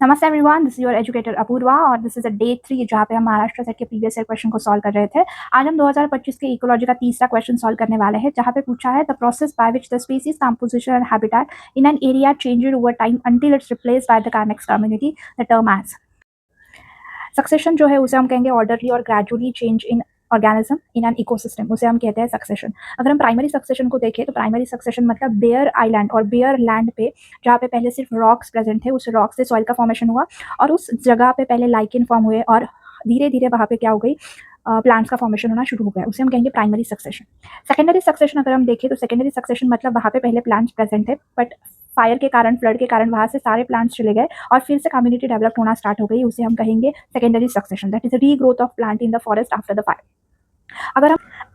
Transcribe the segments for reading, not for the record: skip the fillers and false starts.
नमस्ते everyone, this is your educator Apoorva और this is a day 3 जहाँ पे हम महाराष्ट्र सेट के प्रीवियस ईयर क्वेश्चन को सॉल्व कर रहे थे। आज हम 2025 के इकोलॉजी का तीसरा क्वेश्चन सॉल्व करने वाले हैं, जहाँ पे पूछा है the process by which the species composition and habitat in an area changed over time until it's replaced by the climax community the term as. Succession जो है उसे हम कहेंगे ऑर्डरली और gradually change in organism in an ecosystem, उसे हम कहते हैं सक्सेशन। अगर हम प्राइमरी सक्सेशन को देखें तो प्राइमरी सक्सेशन मतलब बेयर आइलैंड और बेयर लैंड पे जहाँ पे पहले सिर्फ रॉक्स प्रेजेंट थे, उस रॉक से सॉइल का फॉर्मेशन हुआ और उस जगह पे पहले लाइकेन फॉर्म हुए और धीरे धीरे वहाँ पे क्या हो गई, प्लांट्स का फॉर्मेशन होना शुरू हो गया, उसे हम कहेंगे प्राइमरी सक्सेशन। सेकेंडरी सक्सेशन अगर हम देखें तो सेकेंडरी सक्सेशन मतलब वहाँ पे पहले प्लांट्स प्रेजेंट थे बट फायर के कारण, फ्लड के कारण वहाँ से सारे प्लांट्स चले गए और फिर से कम्युनिटी डेवलप होना स्टार्ट हो गई, उसे हम कहेंगे secondary succession. That is regrowth of plant in the forest after the fire.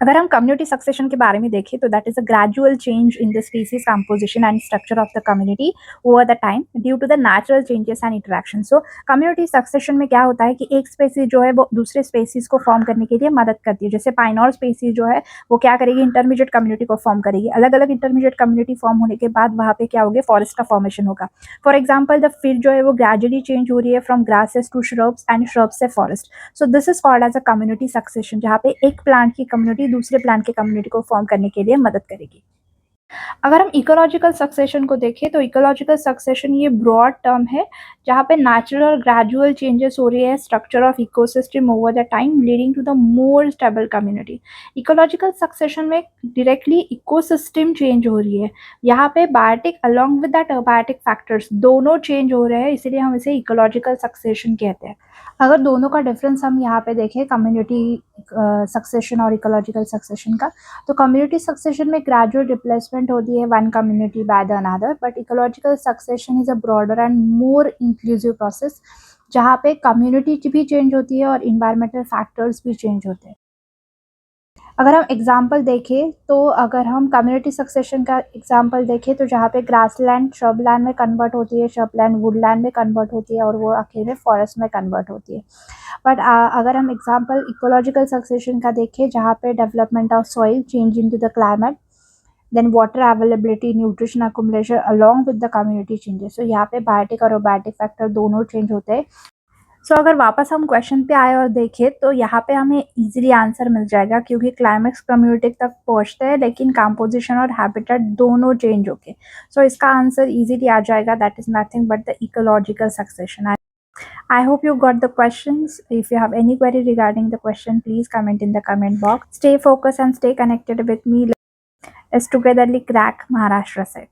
अगर हम कम्युनिटी सक्सेशन के बारे में देखें तो that is a gradual change in the species composition and structure of the community over the time due to the natural changes and interaction. So community succession में क्या होता है कि एक स्पेसीज जो है वो दूसरे स्पेसीज को फॉर्म करने के लिए मदद करती है। जैसे पाइनॉर स्पेसीज जो है वो क्या करेगी, इंटरमीडिएट कम्युनिटी को फॉर्म करेगी। अलग अलग इंटरमीडिएट कम्युनिटी फॉर्म होने के बाद वहाँ पे क्या होगा, फॉरेस्ट का फॉर्मेशन होगा। फॉर एग्जाम्पल द फिर जो है वो ग्रेजुअली चेंज हो रही है from grasses to shrubs and shrubs से forest. So this is called as a community succession, जहाँ पे एक प्लांट की कम्युनिटी दूसरे प्लांट की कम्युनिटी को फॉर्म करने के लिए मदद करेगी। अगर हम इकोलॉजिकल सक्सेशन को देखें तो इकोलॉजिकल सक्सेशन ये ब्रॉड टर्म है जहाँ पे नेचुरल और ग्रेजुअल चेंजेस हो रही है structure of ecosystem over the time leading to the more stable community. Ecological succession में डायरेक्टली इकोसिस्टम चेंज हो रही है, यहाँ पे biotic along with that abiotic factors दोनों चेंज हो रहे हैं, इसीलिए हम इसे इकोलॉजिकल सक्सेशन कहते हैं। अगर दोनों का डिफरेंस हम यहाँ पे देखें कम्युनिटी सक्सेशन और इकोलॉजिकल सक्सेशन का, तो कम्युनिटी सक्सेशन में ग्रेजुअल रिप्लेसमेंट होती है one community by the another, but ecological succession is a broader and more inclusive process जहाँ पे कम्युनिटी भी चेंज होती है और इन्वायरमेंटल फैक्टर्स भी चेंज होते हैं। अगर हम एग्जाम्पल देखें तो अगर हम कम्युनिटी सक्सेशन का एग्जाम्पल देखें तो जहाँ पे ग्रासलैंड श्रबलैंड में कन्वर्ट होती है, श्रबलैंड वुडलैंड में कन्वर्ट होती है और वो आखिर में फॉरेस्ट में कन्वर्ट होती है। बट अगर हम एग्जाम्पल इकोलॉजिकल सक्सेशन का देखें जहाँ पे development of soil, change in to the climate, then water availability, nutrition accommodation along with the community changes. सो यहाँ पे बायोटिक और अबायोटिक फैक्टर दोनों चेंज होते हैं। सो अगर वापस हम क्वेश्चन पे आए और देखें तो यहाँ पे हमें इजीली आंसर मिल जाएगा क्योंकि क्लाइमेक्स कम्युनिटी तक पहुँचते हैं लेकिन कंपोजिशन और हैबिटेट दोनों चेंज होके। सो इसका आंसर इजीली आ जाएगा, that is nothing but the ecological succession. I hope you got the questions. If you have any query regarding the question, please comment in the comment box. Stay focused and stay connected with me. Let's togetherly crack Maharashtra set.